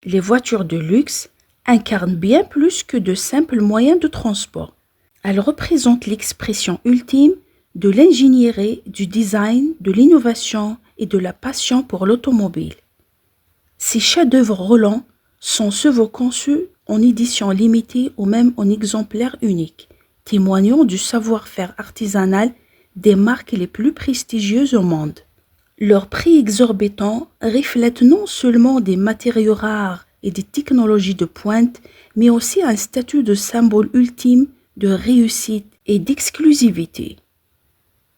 Les voitures de luxe incarnent bien plus que de simples moyens de transport. Elles représentent l'expression ultime de l'ingénierie, du design, de l'innovation et de la passion pour l'automobile. Ces chefs-d'œuvre roulants sont souvent conçus en édition limitée ou même en exemplaires uniques, témoignant du savoir-faire artisanal des marques les plus prestigieuses au monde. Leur prix exorbitant reflète non seulement des matériaux rares et des technologies de pointe, mais aussi un statut de symbole ultime de réussite et d'exclusivité.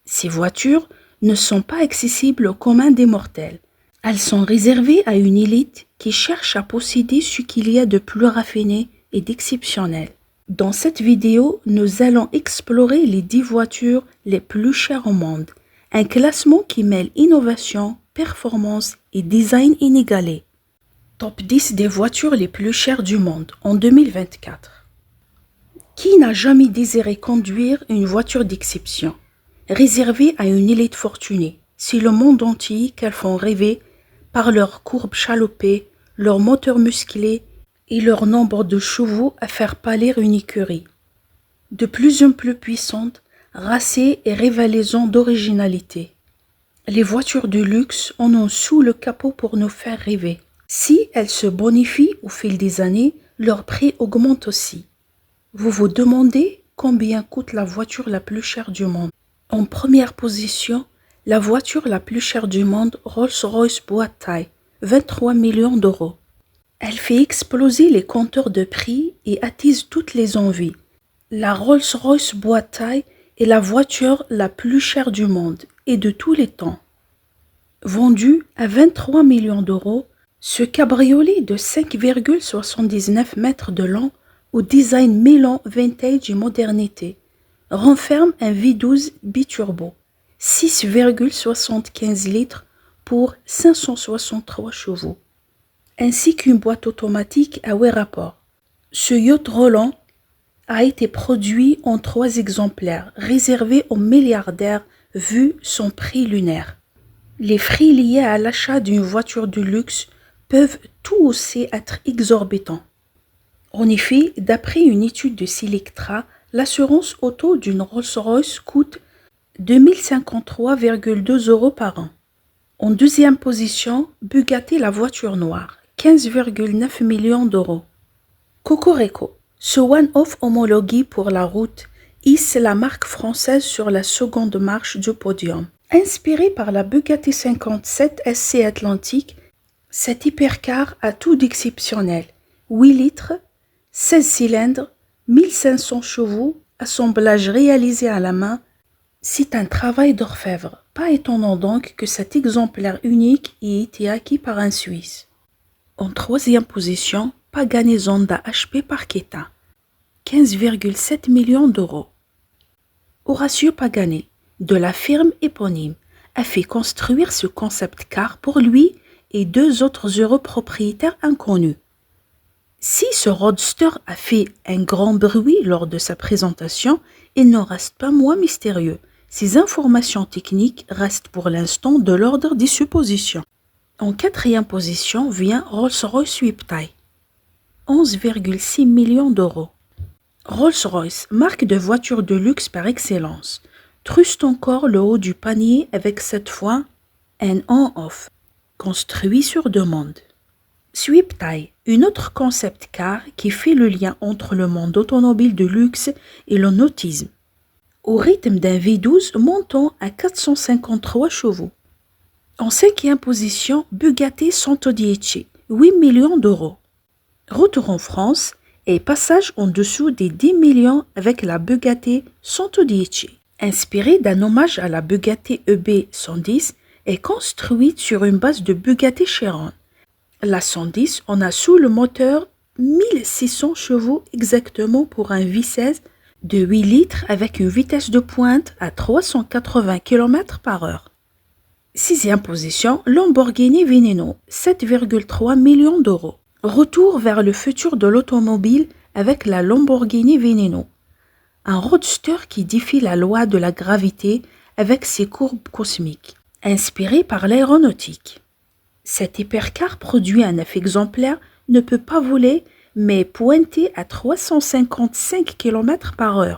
Ces voitures ne sont pas accessibles au commun des mortels. Elles sont réservées à une élite qui cherche à posséder ce qu'il y a de plus raffiné et d'exceptionnel. Dans cette vidéo, nous allons explorer les 10 voitures les plus chères au monde. Un classement qui mêle innovation, performance et design inégalé. Top 10 des voitures les plus chères du monde en 2024. Qui n'a jamais désiré conduire une voiture d'exception, réservée à une élite fortunée? C'est le monde entier qu'elles font rêver par leurs courbes chaloupées, leur moteur musclé et leur nombre de chevaux à faire pâlir une écurie. De plus en plus puissantes, racées et rivalisant d'originalité. Les voitures de luxe en ont sous le capot pour nous faire rêver. Si elles se bonifient au fil des années, leur prix augmente aussi. Vous vous demandez combien coûte la voiture la plus chère du monde? En première position, la voiture la plus chère du monde, Rolls-Royce boîte taille, 23 millions d'euros. Elle fait exploser les compteurs de prix et attise toutes les envies. La Rolls-Royce boîte taille est la voiture la plus chère du monde et de tous les temps. Vendue à 23 millions d'euros, ce cabriolet de 5,79 mètres de long au design mêlant vintage et modernité renferme un V12 biturbo, 6,75 litres pour 563 chevaux, ainsi qu'une boîte automatique à 8 rapports. Ce yacht roulant a été produit en 3 exemplaires, réservés aux milliardaires vu son prix lunaire. Les frais liés à l'achat d'une voiture de luxe peuvent tout aussi être exorbitants. En effet, d'après une étude de Selectra, l'assurance auto d'une Rolls-Royce coûte 2053,2 euros par an. En deuxième position, Bugatti la voiture noire, 15,9 millions d'euros. Cocorico, ce one-off homologué pour la route, hisse la marque française sur la seconde marche du podium. Inspiré par la Bugatti 57 SC Atlantique, cet hypercar a tout d'exceptionnel. 8 litres, 16 cylindres, 1500 chevaux, assemblage réalisé à la main, c'est un travail d'orfèvre. Pas étonnant donc que cet exemplaire unique ait été acquis par un Suisse. En troisième position, Pagani Zonda HP Parchetta, 15,7 millions d'euros. Horacio Pagani, de la firme éponyme, a fait construire ce concept car pour lui et 2 autres heureux propriétaires inconnus. Si ce roadster a fait un grand bruit lors de sa présentation, il n'en reste pas moins mystérieux. Ces informations techniques restent pour l'instant de l'ordre des suppositions. En quatrième position vient Rolls-Royce Sweep Taille, 11,6 millions d'euros. Rolls-Royce, marque de voitures de luxe par excellence, truste encore le haut du panier avec cette fois un on-off, construit sur demande. Sweep Taille, une autre concept car qui fait le lien entre le monde automobile de luxe et le nautisme. Au rythme d'un V12 montant à 453 chevaux. En cinquième position, Bugatti Santo Dieci, 8 millions d'euros. Retour en France et passage en dessous des 10 millions avec la Bugatti Santo Dieci. Inspirée d'un hommage à la Bugatti EB 110 et construite sur une base de Bugatti Chiron. La 110 en a sous le moteur 1600 chevaux exactement pour un V16 de 8 litres avec une vitesse de pointe à 380 km/h. Sixième position, Lamborghini Veneno, 7,3 millions d'euros. Retour vers le futur de l'automobile avec la Lamborghini Veneno. Un roadster qui défie la loi de la gravité avec ses courbes cosmiques, inspiré par l'aéronautique. Cet hypercar produit un 9 exemplaires ne peut pas voler, mais pointer à 355 km/h,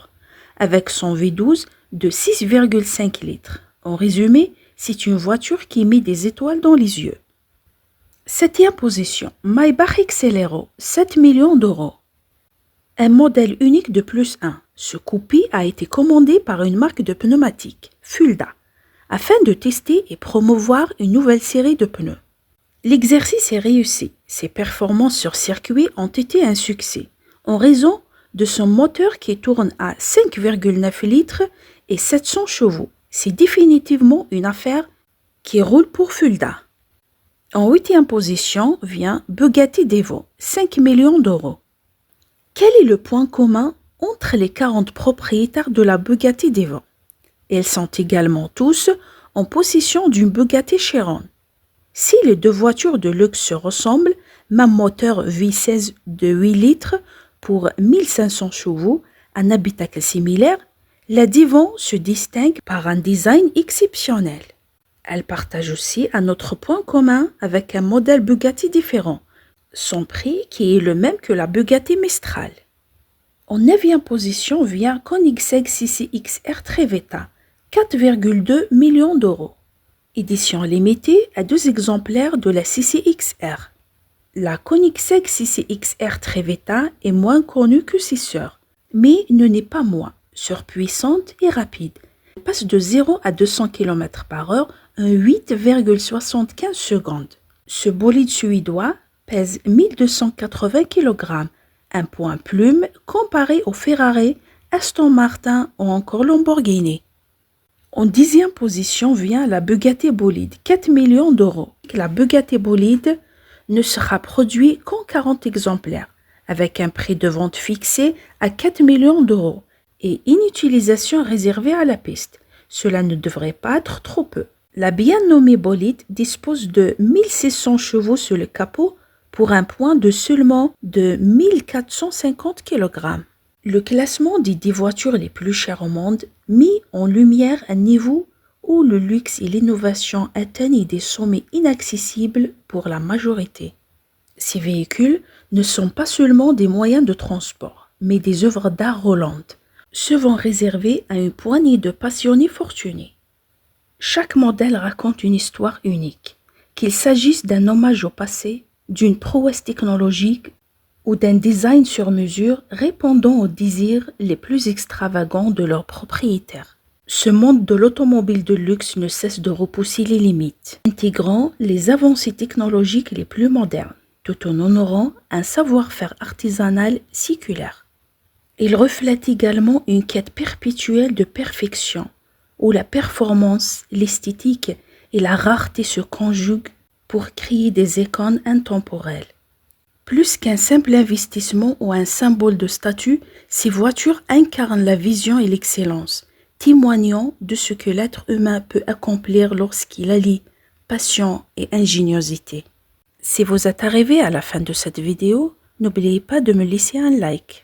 avec son V12 de 6,5 litres. En résumé, c'est une voiture qui met des étoiles dans les yeux. 7e position, Maybach Exelero, 7 millions d'euros. Un modèle unique de plus 1. Ce coupé a été commandé par une marque de pneumatiques, Fulda, afin de tester et promouvoir une nouvelle série de pneus. L'exercice est réussi. Ses performances sur circuit ont été un succès, en raison de son moteur qui tourne à 5,9 litres et 700 chevaux. C'est définitivement une affaire qui roule pour Fulda. En 8e position vient Bugatti Devo, 5 millions d'euros. Quel est le point commun entre les 40 propriétaires de la Bugatti Devo? Ils sont également tous en possession d'une Bugatti Chiron. Si les deux voitures de luxe se ressemblent, même moteur V16 de 8 litres pour 1500 chevaux, un habitacle similaire, la Devon se distingue par un design exceptionnel. Elle partage aussi un autre point commun avec un modèle Bugatti différent, son prix qui est le même que la Bugatti Mistral. En 9e position vient Koenigsegg CCXR Trevetta, 4,2 millions d'euros. Édition limitée à 2 exemplaires de la CCXR. La Koenigsegg CCXR Trevetta est moins connue que ses sœurs, mais ne n'est pas moins surpuissante et rapide. Elle passe de 0 à 200 km/h en 8,75 secondes. Ce bolide suédois pèse 1280 kg, un point plume comparé au Ferrari, Aston Martin ou encore Lamborghini. En 10e position vient la Bugatti Bolide, 4 millions d'euros. La Bugatti Bolide ne sera produite qu'en 40 exemplaires, avec un prix de vente fixé à 4 millions d'euros et une utilisation réservée à la piste. Cela ne devrait pas être trop peu. La bien nommée Bolide dispose de 1600 chevaux sur le capot pour un poids de seulement de 1450 kg. Le classement des 10 voitures les plus chères au monde met en lumière un niveau où le luxe et l'innovation atteignent des sommets inaccessibles pour la majorité. Ces véhicules ne sont pas seulement des moyens de transport, mais des œuvres d'art roulantes, souvent réservées à une poignée de passionnés fortunés. Chaque modèle raconte une histoire unique, qu'il s'agisse d'un hommage au passé, d'une prouesse technologique ou d'un design sur mesure répondant aux désirs les plus extravagants de leurs propriétaires. Ce monde de l'automobile de luxe ne cesse de repousser les limites, intégrant les avancées technologiques les plus modernes, tout en honorant un savoir-faire artisanal séculaire. Il reflète également une quête perpétuelle de perfection, où la performance, l'esthétique et la rareté se conjuguent pour créer des icônes intemporelles. Plus qu'un simple investissement ou un symbole de statut, ces voitures incarnent la vision et l'excellence, témoignant de ce que l'être humain peut accomplir lorsqu'il allie passion et ingéniosité. Si vous êtes arrivé à la fin de cette vidéo, n'oubliez pas de me laisser un like.